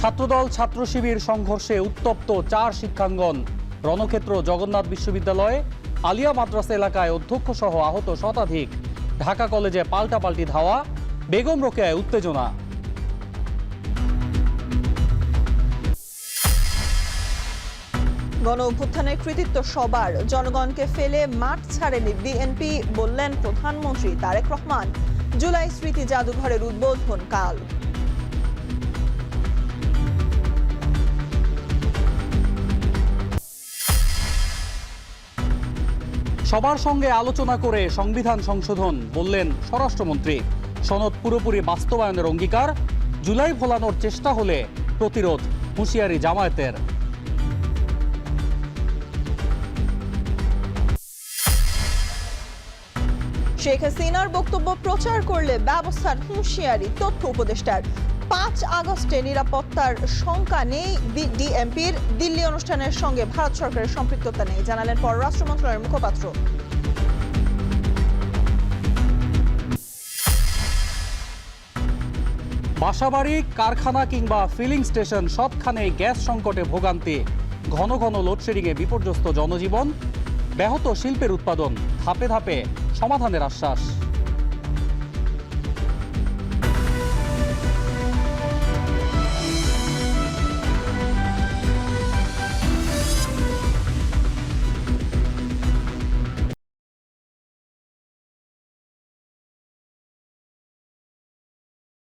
ছাত্রদল ছাত্র শিবির সংঘর্ষে উত্তপ্ত 4 শিক্ষাঙ্গন। রণক্ষেত্র জগন্নাথ বিশ্ববিদ্যালয়ে আলিয়া মাদ্রাসা এলাকায় অধ্যক্ষ সহ আহত শতাধিক। ঢাকা কলেজে পাল্টাপাল্টি ধাওয়া, বেগম রোকেয়ায় উত্তেজনা। গণ অভ্যুত্থানের কৃতিত্ব সবার, জনগণকে ফেলে মাঠ ছাড়েনি বিএনপি, বললেন প্রধানমন্ত্রী তারেক রহমান। জুলাই স্মৃতি জাদুঘরের উদ্বোধন কাল। সবার সঙ্গে আলোচনা করে সংবিধান সংশোধন, বললেন স্বরাষ্ট্রমন্ত্রী। সনদ পুরোপুরি বাস্তবায়নের অঙ্গীকার, জুলাই ভোলানোর চেষ্টা হলে প্রতিরোধ, হুঁশিয়ারি জামায়াতের। শেখ হাসিনার বক্তব্য প্রচার করলে ব্যবস্থার হুঁশিয়ারি তথ্য উপদেষ্টার। 5 আগস্টে নিরাপত্তার শঙ্কা নেই ডিএমপির, দিল্লি অনুষ্ঠানের সঙ্গে ভারত সরকারের সম্পৃক্ততা নেই, জানালেন পররাষ্ট্র মন্ত্রণালয়ের মুখপাত্র। বাসাবাড়ি, কারখানা কিংবা ফিলিং স্টেশন সবখানেই গ্যাস সংকটে ভোগান্তি। ঘন ঘন লোডশেডিংয়ে বিপর্যস্ত জনজীবন, ব্যাহত শিল্পের উৎপাদন। ধাপে ধাপে সমাধানের আশ্বাস।